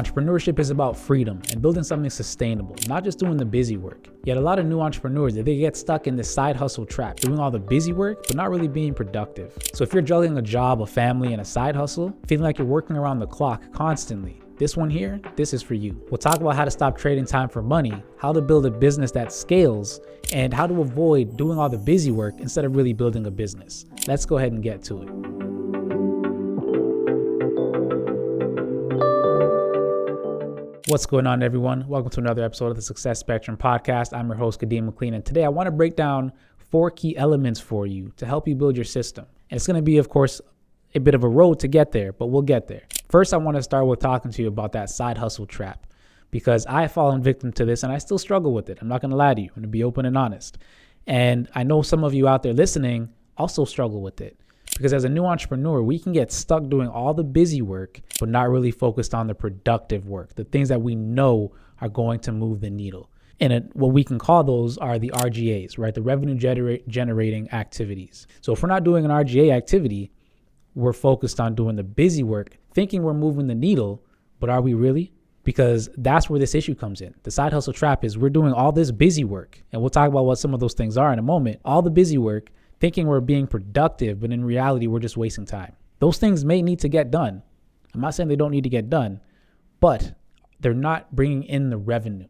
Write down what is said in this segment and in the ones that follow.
Entrepreneurship is about freedom and building something sustainable, not just doing the busy work. Yet a lot of new entrepreneurs, they get stuck in this side hustle trap, doing all the busy work, but not really being productive. So if you're juggling a job, a family, and a side hustle, feeling like you're working around the clock constantly, this one here, this is for you. We'll talk about how to stop trading time for money, how to build a business that scales, and how to avoid doing all the busy work instead of really building a business. Let's go ahead and get to it. What's going on, everyone? Welcome to another episode of the Success Spectrum Podcast. I'm your host, Kadeem McLean, and today I want to break down 4 key elements for you to help you build your system. And it's going to be, of course, a bit of a road to get there, but we'll get there. First, I want to start with talking to you about that side hustle trap, because I have fallen victim to this and I still struggle with it. I'm not going to lie to you. I'm going to be open and honest. And I know some of you out there listening also struggle with it. Because as a new entrepreneur, we can get stuck doing all the busy work, but not really focused on the productive work, the things that we know are going to move the needle. And what we can call those are the RGAs, right? The revenue generating activities. So if we're not doing an RGA activity, we're focused on doing the busy work, thinking we're moving the needle, but are we really? Because that's where this issue comes in. The side hustle trap is we're doing all this busy work, and we'll talk about what some of those things are in a moment. All the busy work, thinking we're being productive, but in reality, we're just wasting time. Those things may need to get done. I'm not saying they don't need to get done, but they're not bringing in the revenue,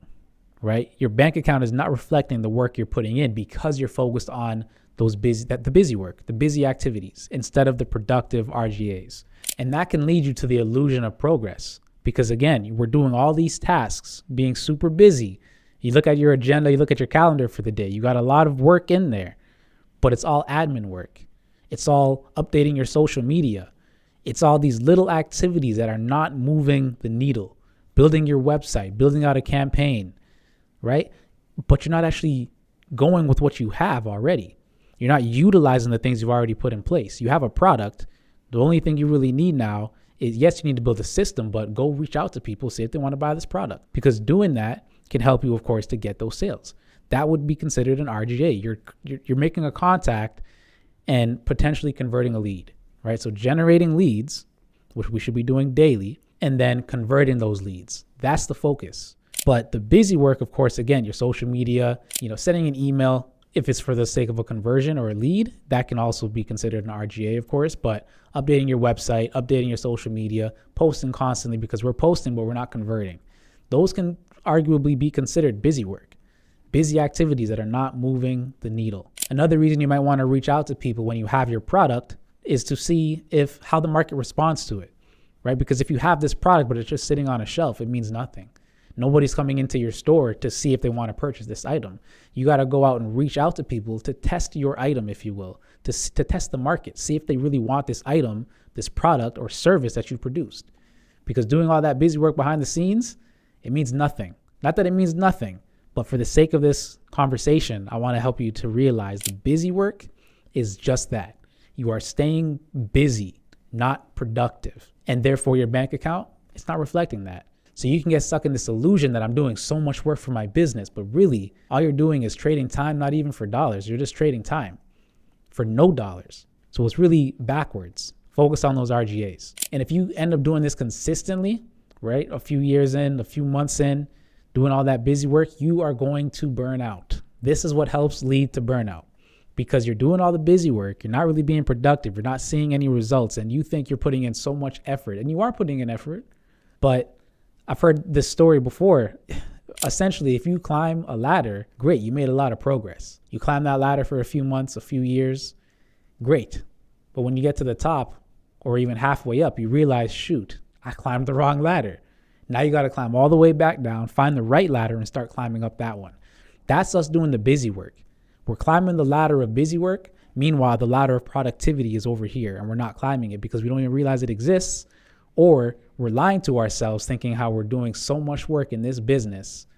right? Your bank account is not reflecting the work you're putting in because you're focused on the busy work, the busy activities, instead of the productive RGAs. And that can lead you to the illusion of progress. Because again, we're doing all these tasks, being super busy. You look at your agenda, you look at your calendar for the day, you got a lot of work in there. But it's all admin work. It's all updating your social media. It's all these little activities that are not moving the needle. Building your website, building out a campaign, right? But you're not actually going with what you have already. You're not utilizing the things you've already put in place. You have a product. The only thing you really need now is, yes, you need to build a system, but go reach out to people, see if they want to buy this product. Because doing that can help you, of course, to get those sales. That would be considered an RGA. You're making a contact and potentially converting a lead, right? So generating leads, which we should be doing daily, and then converting those leads. That's the focus. But the busy work, of course, again, your social media, sending an email, if it's for the sake of a conversion or a lead, that can also be considered an RGA, of course. But updating your website, updating your social media, posting constantly, because we're posting, but we're not converting. Those can arguably be considered busy work. Busy activities that are not moving the needle. Another reason you might want to reach out to people when you have your product is to see how the market responds to it, right? Because if you have this product, but it's just sitting on a shelf, it means nothing. Nobody's coming into your store to see if they want to purchase this item. You got to go out and reach out to people to test your item, if you will, to test the market, see if they really want this item, this product or service that you produced. Because doing all that busy work behind the scenes, it means nothing. Not that it means nothing, but for the sake of this conversation, I want to help you to realize the busy work is just that. You are staying busy, not productive. And therefore your bank account, it's not reflecting that. So you can get stuck in this illusion that I'm doing so much work for my business, but really all you're doing is trading time, not even for dollars. You're just trading time for no dollars. So it's really backwards. Focus on those RGAs. And if you end up doing this consistently, right? A few years in, a few months in, doing all that busy work, you are going to burn out. This is what helps lead to burnout, because you're doing all the busy work. You're not really being productive. You're not seeing any results, and you think you're putting in so much effort, and you are putting in effort. But I've heard this story before. Essentially, if you climb a ladder, great, you made a lot of progress. You climb that ladder for a few months, a few years, great. But when you get to the top or even halfway up, you realize, shoot, I climbed the wrong ladder. Now you got to climb all the way back down, find the right ladder and start climbing up that one. That's us doing the busy work. We're climbing the ladder of busy work. Meanwhile, the ladder of productivity is over here and we're not climbing it because we don't even realize it exists, or we're lying to ourselves thinking how we're doing so much work in this business.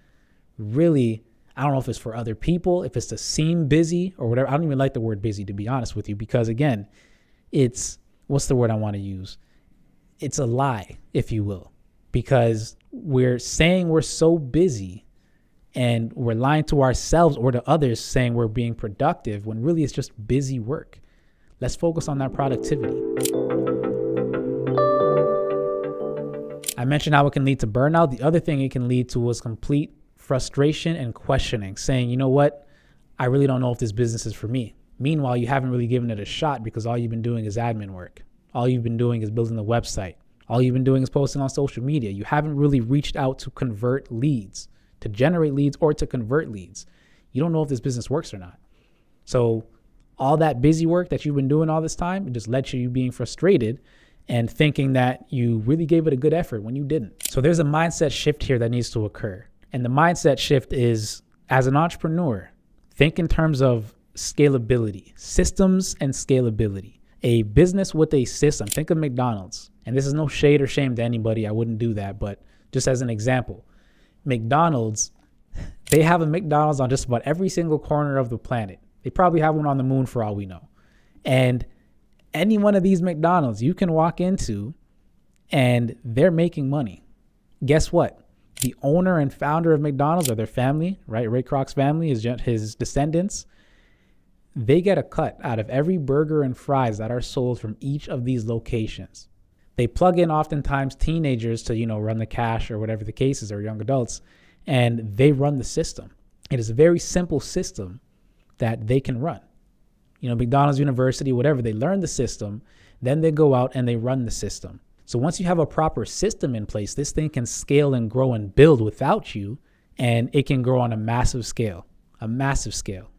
Really, I don't know if it's for other people, if it's to seem busy or whatever. I don't even like the word busy, to be honest with you, because again, what's the word I want to use? It's a lie, if you will. Because we're saying we're so busy and we're lying to ourselves or to others saying we're being productive when really it's just busy work. Let's focus on that productivity. I mentioned how it can lead to burnout. The other thing it can lead to is complete frustration and questioning, saying, you know what? I really don't know if this business is for me. Meanwhile, you haven't really given it a shot because all you've been doing is admin work. All you've been doing is building the website. All you've been doing is posting on social media. You haven't really reached out to convert leads, to generate leads or to convert leads. You don't know if this business works or not. So all that busy work that you've been doing all this time, it just led to you being frustrated and thinking that you really gave it a good effort when you didn't. So there's a mindset shift here that needs to occur. And the mindset shift is, as an entrepreneur, think in terms of scalability, systems and scalability. A business with a system, think of McDonald's. And this is no shade or shame to anybody. I wouldn't do that. But just as an example, McDonald's, they have a McDonald's on just about every single corner of the planet. They probably have one on the moon for all we know. And any one of these McDonald's you can walk into and they're making money. Guess what? The owner and founder of McDonald's or their family, right? Ray Kroc's family, his descendants, they get a cut out of every burger and fries that are sold from each of these locations. They plug in oftentimes teenagers to, run the cash or whatever the case is, or young adults, and they run the system. It is a very simple system that they can run. McDonald's University, whatever, they learn the system, then they go out and they run the system. So once you have a proper system in place, this thing can scale and grow and build without you, and it can grow on a massive scale.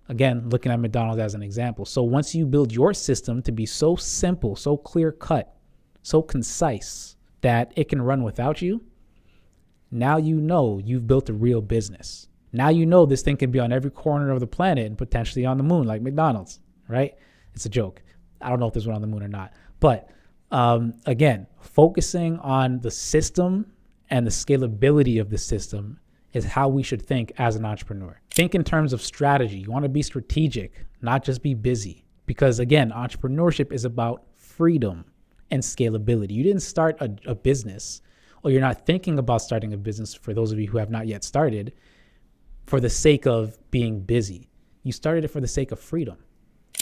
Again, looking at McDonald's as an example. So once you build your system to be so simple, so clear cut, so concise that it can run without you, now you know you've built a real business. Now you know this thing can be on every corner of the planet and potentially on the moon like McDonald's, right? It's a joke. I don't know if there's one on the moon or not. But again, focusing on the system and the scalability of the system is how we should think as an entrepreneur. Think in terms of strategy. You want to be strategic, not just be busy. Because again, entrepreneurship is about freedom and scalability. You didn't start a business, or you're not thinking about starting a business, for those of you who have not yet started, for the sake of being busy. You started it for the sake of freedom.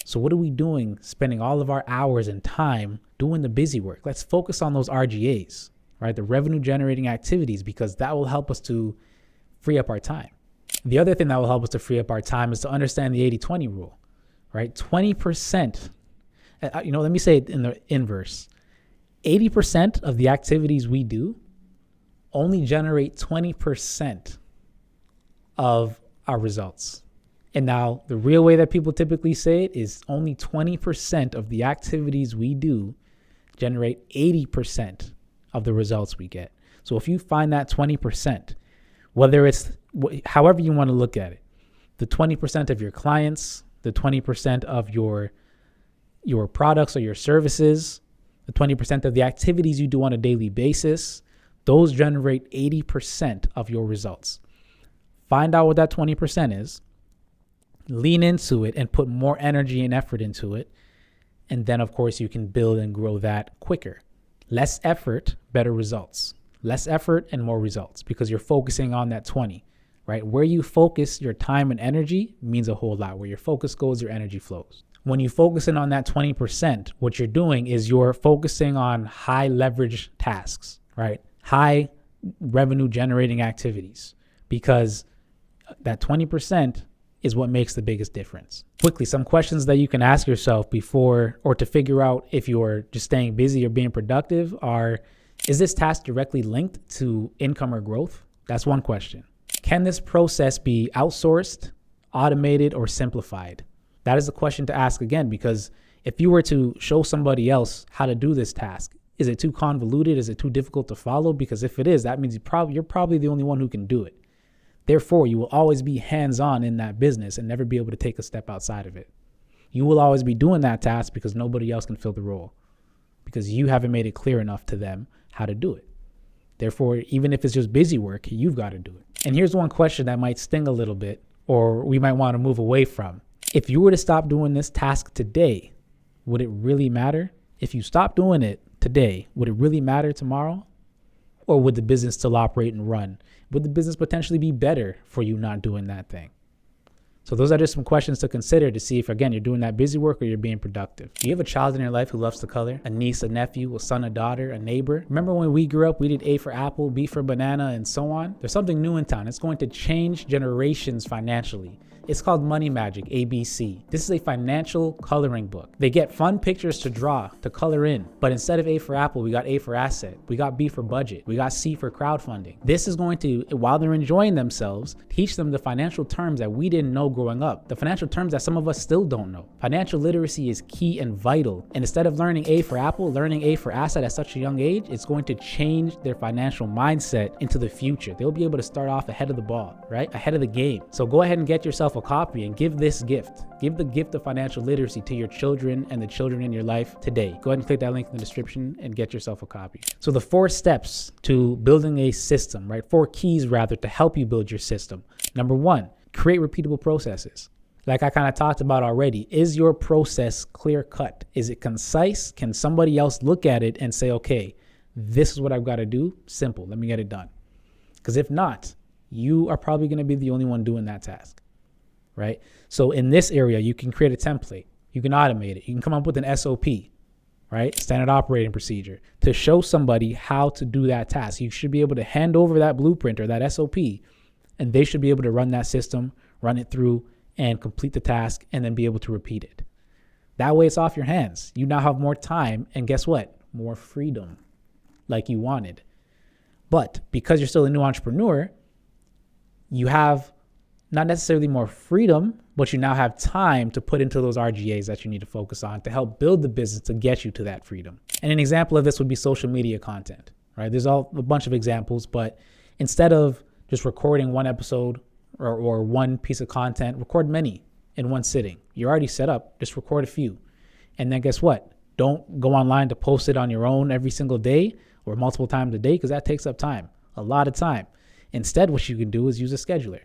So what are we doing, spending all of our hours and time doing the busy work? Let's focus on those RGAs, right? The revenue generating activities, because that will help us to free up our time. The other thing that will help us to free up our time is to understand the 80-20 rule, right? 20%, let me say it in the inverse. 80% of the activities we do only generate 20% of our results. And now the real way that people typically say it is only 20% of the activities we do generate 80% of the results we get. So if you find that 20%, whether it's however you want to look at it, the 20% of your clients, the 20% of your products or your services, the 20% of the activities you do on a daily basis, those generate 80% of your results. Find out what that 20% is, lean into it and put more energy and effort into it. And then, of course, you can build and grow that quicker. Less effort, better results. Less effort and more results, because you're focusing on that 20, right? Where you focus your time and energy means a whole lot. Where your focus goes, your energy flows. When you focus in on that 20%, what you're doing is you're focusing on high leverage tasks, right? High revenue generating activities, because that 20% is what makes the biggest difference. Quickly, some questions that you can ask yourself before, or to figure out if you're just staying busy or being productive, are, is this task directly linked to income or growth? That's one question. Can this process be outsourced, automated, or simplified? That is a question to ask again, because if you were to show somebody else how to do this task, is it too convoluted? Is it too difficult to follow? Because if it is, that means you're probably the only one who can do it. Therefore, you will always be hands-on in that business and never be able to take a step outside of it. You will always be doing that task because nobody else can fill the role, because you haven't made it clear enough to them how to do it. Therefore, even if it's just busy work, you've got to do it. And here's one question that might sting a little bit, or we might want to move away from. If you were to stop doing this task today, would it really matter? If you stop doing it today, would it really matter tomorrow? Or would the business still operate and run? Would the business potentially be better for you not doing that thing? So those are just some questions to consider to see if, again, you're doing that busy work or you're being productive. Do you have a child in your life who loves to color? A niece, a nephew, a son, a daughter, a neighbor? Remember when we grew up, we did A for apple, B for banana, and so on? There's something new in town. It's going to change generations financially. It's called Money Magic, ABC. This is a financial coloring book. They get fun pictures to draw, to color in. But instead of A for apple, we got A for asset. We got B for budget. We got C for crowdfunding. This is going to, while they're enjoying themselves, teach them the financial terms that we didn't know growing up. The financial terms that some of us still don't know. Financial literacy is key and vital. And instead of learning A for apple, learning A for asset at such a young age, it's going to change their financial mindset into the future. They'll be able to start off ahead of the ball, right? Ahead of the game. So go ahead and get yourself a copy and give this gift. Give the gift of financial literacy to your children and the children in your life today. Go ahead and click that link in the description and get yourself a copy. So the 4 steps to building a system, right? 4 keys rather to help you build your system. Number 1, create repeatable processes. Like I kind of talked about already, is your process clear cut? Is it concise? Can somebody else look at it and say, okay, this is what I've got to do? Simple, let me get it done. Because if not, you are probably going to be the only one doing that task. Right? So in this area, you can create a template. You can automate it. You can come up with an SOP, right? Standard operating procedure, to show somebody how to do that task. You should be able to hand over that blueprint or that SOP, and they should be able to run that system, run it through, and complete the task, and then be able to repeat it. That way it's off your hands. You now have more time, and guess what? More freedom, like you wanted. But because you're still a new entrepreneur, you have not necessarily more freedom, but you now have time to put into those RGAs that you need to focus on to help build the business to get you to that freedom. And an example of this would be social media content, right? There's a bunch of examples, but instead of just recording one episode or one piece of content, record many in one sitting. You're already set up, just record a few. And then guess what? Don't go online to post it on your own every single day or multiple times a day, because that takes up time, a lot of time. Instead, what you can do is use a scheduler.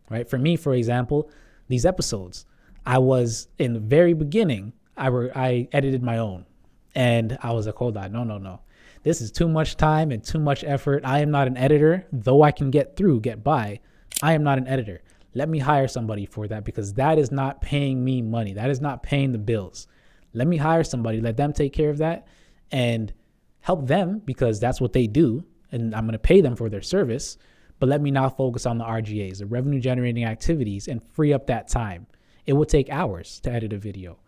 Right? For me, for example, these episodes, I was in the very beginning, I edited my own, and I was like, hold on, no. This is too much time and too much effort. I am not an editor, though I can get by. I am not an editor. Let me hire somebody for that, because that is not paying me money. That is not paying the bills. Let me hire somebody, let them take care of that and help them, because that's what they do. And I'm going to pay them for their service. But let me now focus on the RGAs, the revenue generating activities, and free up that time. It will take hours to edit a video.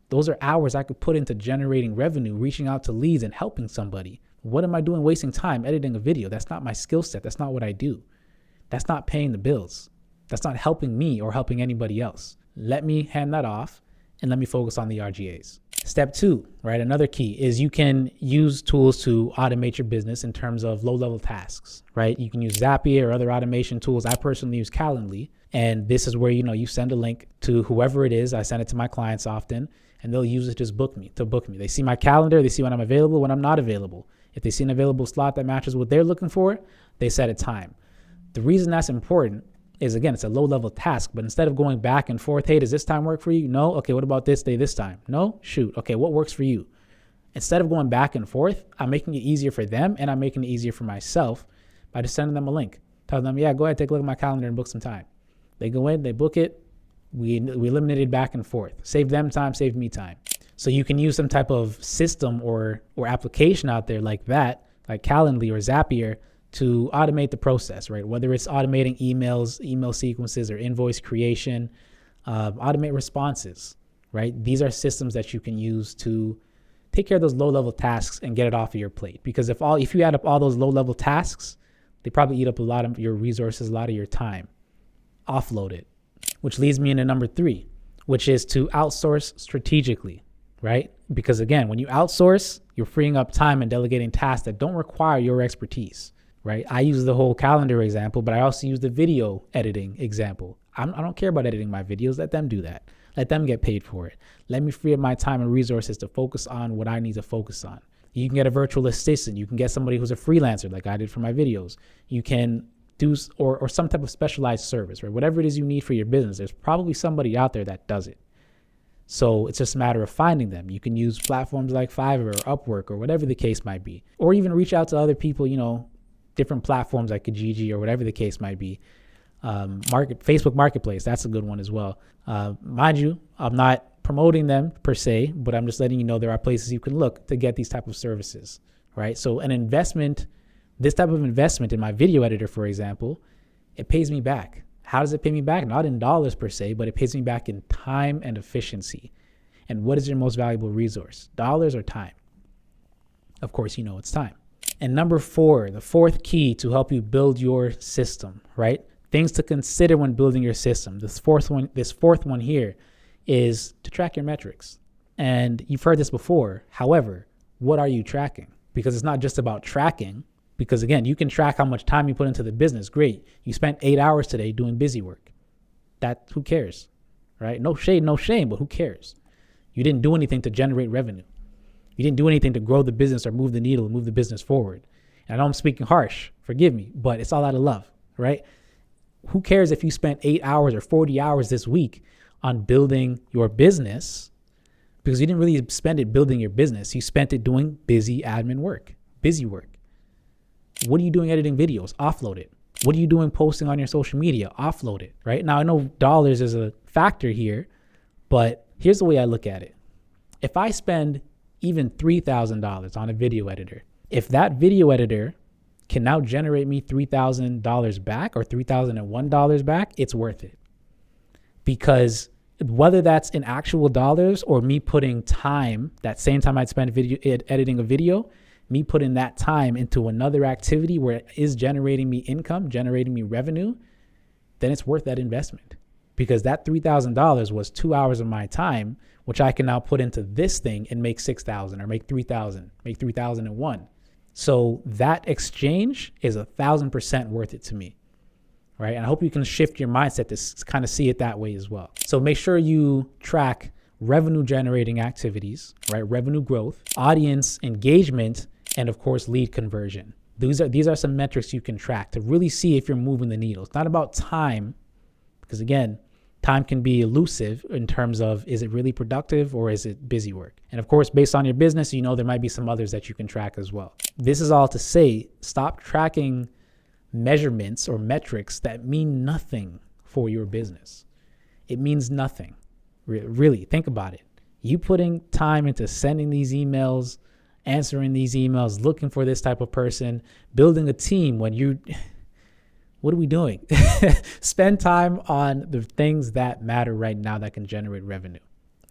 Those are hours I could put into generating revenue, reaching out to leads, and helping somebody. What am I doing wasting time editing a video? That's not my skill set. That's not what I do. That's not paying the bills. That's not helping me or helping anybody else. Let me hand that off and let me focus on the RGAs. Step 2, right? Another key is you can use tools to automate your business in terms of low-level tasks, right? You can use Zapier or other automation tools. I personally use Calendly, and this is where, you send a link to whoever it is. I send it to my clients often, and they'll use it to book me. They see my calendar, they see when I'm available, when I'm not available. If they see an available slot that matches what they're looking for, they set a time. The reason that's important is, again, it's a low-level task, but instead of going back and forth, hey, does this time work for you? No? Okay, what about this day, this time? No? Shoot. Okay, what works for you? Instead of going back and forth, I'm making it easier for them, and I'm making it easier for myself by just sending them a link. Telling them, yeah, go ahead, take a look at my calendar and book some time. They go in, they book it. We eliminated back and forth. Saved them time, saved me time. So you can use some type of system or application out there like that, like Calendly or Zapier, to automate the process, right? Whether it's automating emails, email sequences, or invoice creation, automate responses, right? These are systems that you can use to take care of those low-level tasks and get it off of your plate. Because if you add up all those low-level tasks, they probably eat up a lot of your resources, a lot of your time. Offload it, which leads me into number 3, which is to outsource strategically, right? Because again, when you outsource, you're freeing up time and delegating tasks that don't require your expertise. Right? I use the whole calendar example, but I also use the video editing example. I don't care about editing my videos. Let them do that. Let them get paid for it. Let me free up my time and resources to focus on what I need to focus on. You can get a virtual assistant. You can get somebody who's a freelancer like I did for my videos. You can do or some type of specialized service, right? Whatever it is you need for your business, there's probably somebody out there that does it. So it's just a matter of finding them. You can use platforms like Fiverr or Upwork or whatever the case might be, or even reach out to other people, different platforms like Kijiji or whatever the case might be. Facebook Marketplace. That's a good one as well. Mind you, I'm not promoting them per se, but I'm just letting you know there are places you can look to get these type of services, right? So an investment, this type of investment in my video editor, for example, it pays me back. How does it pay me back? Not in dollars per se, but it pays me back in time and efficiency. And what is your most valuable resource? Dollars or time? Of course, you know it's time. And number 4, the fourth key to help you build your system, right? Things to consider when building your system. This fourth one here is to track your metrics. And you've heard this before. However, what are you tracking? Because it's not just about tracking. Because again, you can track how much time you put into the business. Great. You spent 8 hours today doing busy work. Who cares, right? No shade, no shame, but who cares? You didn't do anything to generate revenue. You didn't do anything to grow the business or move the needle and move the business forward. And I know I'm speaking harsh, forgive me, but it's all out of love, right? Who cares if you spent 8 hours or 40 hours this week on building your business? Because you didn't really spend it building your business. You spent it doing busy admin work, busy work. What are you doing editing videos? Offload it. What are you doing posting on your social media? Offload it, right? Now, I know dollars is a factor here, but here's the way I look at it. If I spend even $3,000 on a video editor, if that video editor can now generate me $3,000 back or $3,001 back, it's worth it. Because whether that's in actual dollars or me putting time, that same time I'd spend editing a video, me putting that time into another activity where it is generating me income, generating me revenue, then it's worth that investment. Because that $3,000 was 2 hours of my time, which I can now put into this thing and make 6,000 or make 3,000, make 3,001. So that exchange is 1,000% worth it to me, right? And I hope you can shift your mindset to kind of see it that way as well. So make sure you track revenue generating activities, right? Revenue growth, audience engagement, and of course, lead conversion. These are some metrics you can track to really see if you're moving the needle. It's not about time, because again, time can be elusive in terms of, is it really productive or is it busy work? And of course, based on your business, you know, there might be some others that you can track as well. This is all to say, stop tracking measurements or metrics that mean nothing for your business. It means nothing. Really, think about it. You putting time into sending these emails, answering these emails, looking for this type of person, building a team when what are we doing? Spend time on the things that matter right now that can generate revenue.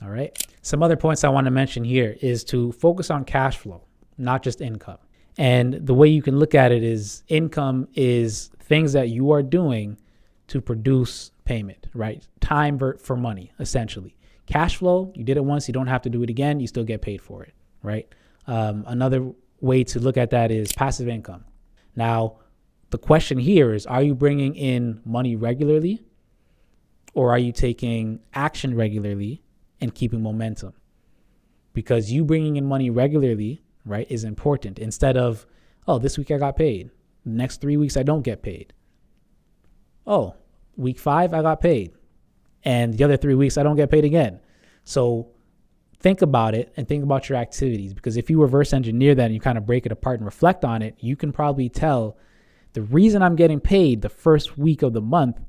All right. Some other points I want to mention here is to focus on cash flow, not just income. And the way you can look at it is income is things that you are doing to produce payment, right? Time for money, essentially. Cash flow, you did it once, you don't have to do it again. You still get paid for it, right? Another way to look at that is passive income. Now, the question here is, are you bringing in money regularly, or are you taking action regularly and keeping momentum? Because you bringing in money regularly, right, is important. Instead of, oh, this week I got paid. The next 3 weeks I don't get paid. Oh, week 5 I got paid. And the other 3 weeks I don't get paid again. So think about it and think about your activities, because if you reverse engineer that and you kind of break it apart and reflect on it, you can probably tell the reason I'm getting paid the first week of the month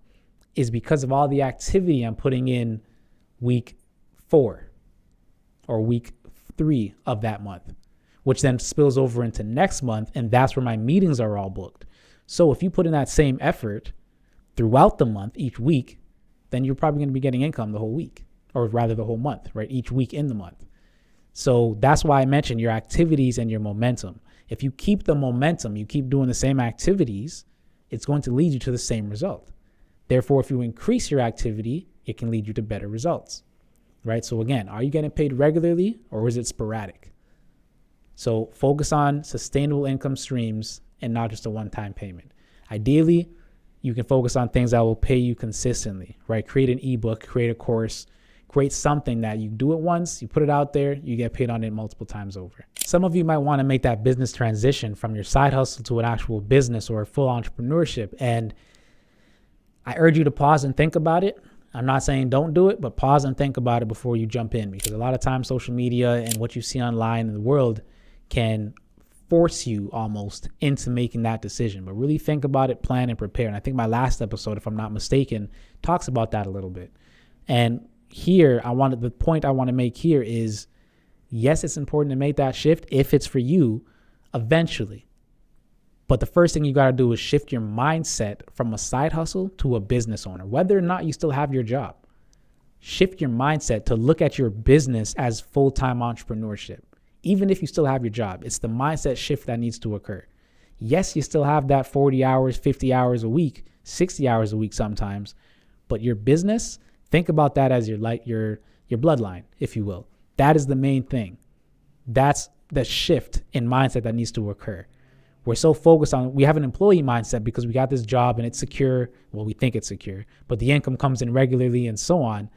is because of all the activity I'm putting in week 4 or week 3 of that month, which then spills over into next month. And that's where my meetings are all booked. So if you put in that same effort throughout the month, each week, then you're probably going to be getting income the whole week, or rather the whole month, right? Each week in the month. So that's why I mentioned your activities and your momentum. If you keep the momentum, you keep doing the same activities, it's going to lead you to the same result. Therefore, if you increase your activity, it can lead you to better results, right? So again, are you getting paid regularly or is it sporadic? So focus on sustainable income streams and not just a one-time payment. Ideally, you can focus on things that will pay you consistently, right? Create an ebook, create a course, create something that you do it once, you put it out there, you get paid on it multiple times over. Some of you might want to make that business transition from your side hustle to an actual business or a full entrepreneurship. And I urge you to pause and think about it. I'm not saying don't do it, but pause and think about it before you jump in, because a lot of times social media and what you see online in the world can force you almost into making that decision. But really think about it, plan and prepare. And I think my last episode, if I'm not mistaken, talks about that a little bit. And here, the point I want to make here is, yes, it's important to make that shift if it's for you eventually. But the first thing you got to do is shift your mindset from a side hustle to a business owner, whether or not you still have your job. Shift your mindset to look at your business as full-time entrepreneurship. Even if you still have your job, it's the mindset shift that needs to occur. Yes, you still have that 40 hours, 50 hours a week, 60 hours a week sometimes, but your business, think about that as your bloodline, if you will. That is the main thing. That's the shift in mindset that needs to occur. We're so focused on, we have an employee mindset because we got this job and it's secure. Well, we think it's secure, but the income comes in regularly and so on.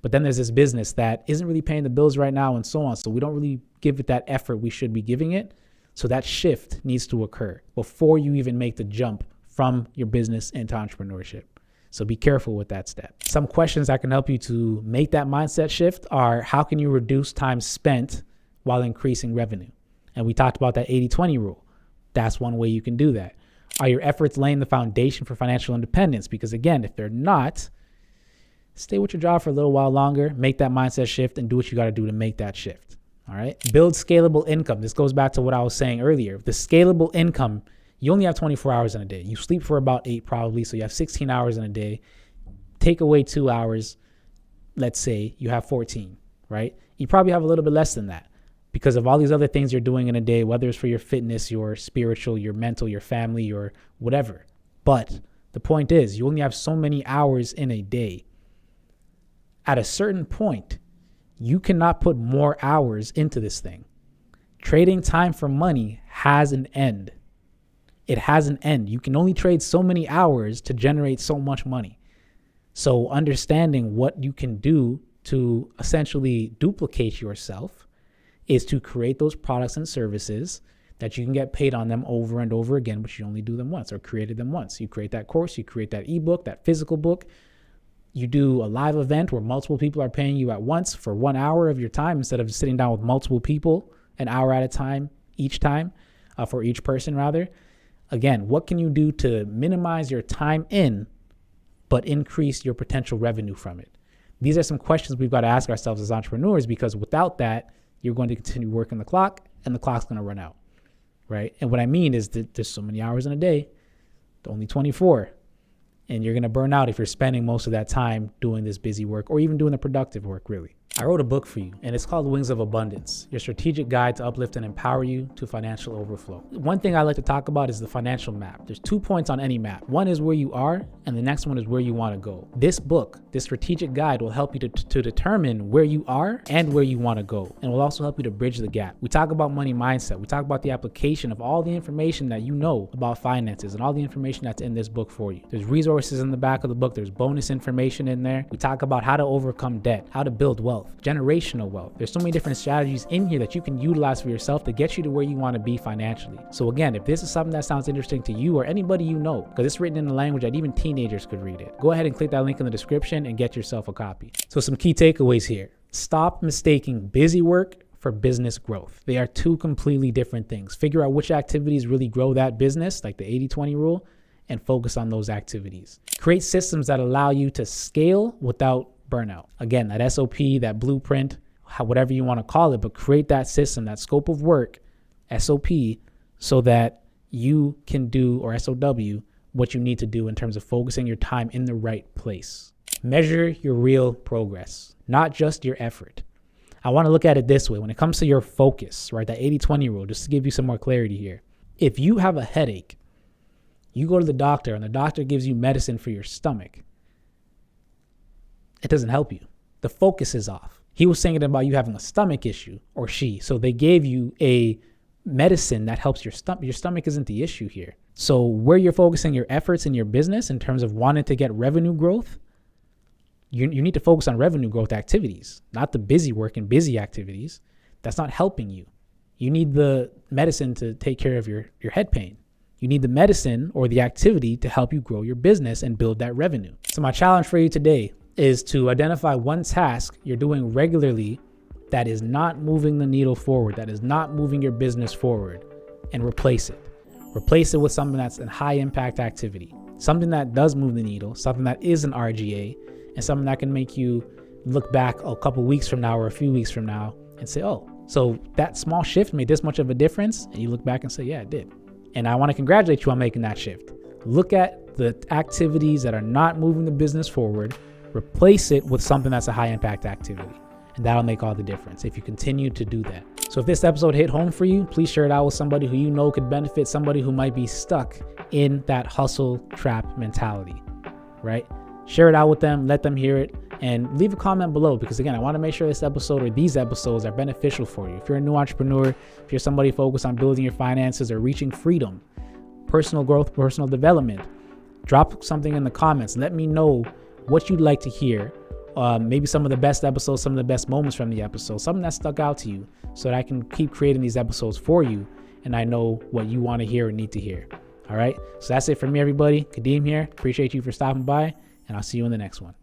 But then there's this business that isn't really paying the bills right now and so on. So we don't really give it that effort we should be giving it. So that shift needs to occur before you even make the jump from your business into entrepreneurship. So be careful with that step. Some questions that can help you to make that mindset shift are, how can you reduce time spent while increasing revenue? And we talked about that 80-20 rule. That's one way you can do that. Are your efforts laying the foundation for financial independence? Because again, if they're not, stay with your job for a little while longer, make that mindset shift, and do what you got to do to make that shift. All right. Build scalable income. This goes back to what I was saying earlier. The scalable income, you only have 24 hours in a day. You sleep for about 8 probably. So you have 16 hours in a day. Take away 2 hours. Let's say you have 14, right? You probably have a little bit less than that because of all these other things you're doing in a day, whether it's for your fitness, your spiritual, your mental, your family, your whatever. But the point is, you only have so many hours in a day. At a certain point, you cannot put more hours into this thing. Trading time for money has an end. It has an end. You can only trade so many hours to generate so much money. So understanding what you can do to essentially duplicate yourself is to create those products and services that you can get paid on them over and over again, but you only do them once or created them once. You create that course, you create that ebook, that physical book. You do a live event where multiple people are paying you at once for 1 hour of your time instead of sitting down with multiple people an hour at a time, for each person rather. Again, what can you do to minimize your time in, but increase your potential revenue from it? These are some questions we've got to ask ourselves as entrepreneurs, because without that, you're going to continue working the clock and the clock's going to run out, right? And what I mean is that there's so many hours in a day, only 24. And you're going to burn out if you're spending most of that time doing this busy work or even doing the productive work, really. I wrote a book for you, and it's called Wings of Abundance, your strategic guide to uplift and empower you to financial overflow. One thing I like to talk about is the financial map. There's 2 points on any map. One is where you are, and the next one is where you want to go. This book, this strategic guide, will help you to determine where you are and where you want to go, and will also help you to bridge the gap. We talk about money mindset. We talk about the application of all the information that you know about finances and all the information that's in this book for you. There's resources in the back of the book. There's bonus information in there. We talk about how to overcome debt, how to build wealth, generational wealth. There's so many different strategies in here that you can utilize for yourself to get you to where you want to be financially. So again, if this is something that sounds interesting to you or anybody you know, because it's written in a language that even teenagers could read it, go ahead and click that link in the description and get yourself a copy. So some key takeaways here. Stop mistaking busy work for business growth. They are 2 completely different things. Figure out which activities really grow that business, like the 80-20 rule, and focus on those activities. Create systems that allow you to scale without burnout. Again, that SOP, that blueprint, whatever you want to call it, but create that system, that scope of work, SOP, so that you can do, or SOW, what you need to do in terms of focusing your time in the right place. Measure your real progress, not just your effort. I want to look at it this way. When it comes to your focus, right, that 80-20 rule, just to give you some more clarity here. If you have a headache, you go to the doctor and the doctor gives you medicine for your stomach, it doesn't help you. The focus is off. He was saying about you having a stomach issue, or she. So they gave you a medicine that helps your stomach. Your stomach isn't the issue here. So where you're focusing your efforts in your business in terms of wanting to get revenue growth, you need to focus on revenue growth activities, not the busy work and busy activities. That's not helping you. You need the medicine to take care of your head pain. You need the medicine or the activity to help you grow your business and build that revenue. So my challenge for you today is to identify one task you're doing regularly that is not moving the needle forward, that is not moving your business forward, and replace it. Replace it with something that's a high impact activity, something that does move the needle, something that is an RGA, and something that can make you look back a couple weeks from now or a few weeks from now and say, oh, so that small shift made this much of a difference. And you look back and say, yeah, it did. And I want to congratulate you on making that shift. Look at the activities that are not moving the business forward, replace it with something that's a high impact activity. And that'll make all the difference if you continue to do that. So if this episode hit home for you, please share it out with somebody who you know could benefit, somebody who might be stuck in that hustle trap mentality, right? Share it out with them, let them hear it, and leave a comment below, because again, I want to make sure this episode or these episodes are beneficial for you. If you're a new entrepreneur, if you're somebody focused on building your finances or reaching freedom, personal growth, personal development, drop something in the comments. Let me know what you'd like to hear. Maybe some of the best episodes, some of the best moments from the episode, something that stuck out to you, so that I can keep creating these episodes for you and I know what you want to hear and need to hear. All right. So that's it for me, everybody. Kadeem here. Appreciate you for stopping by, and I'll see you in the next one.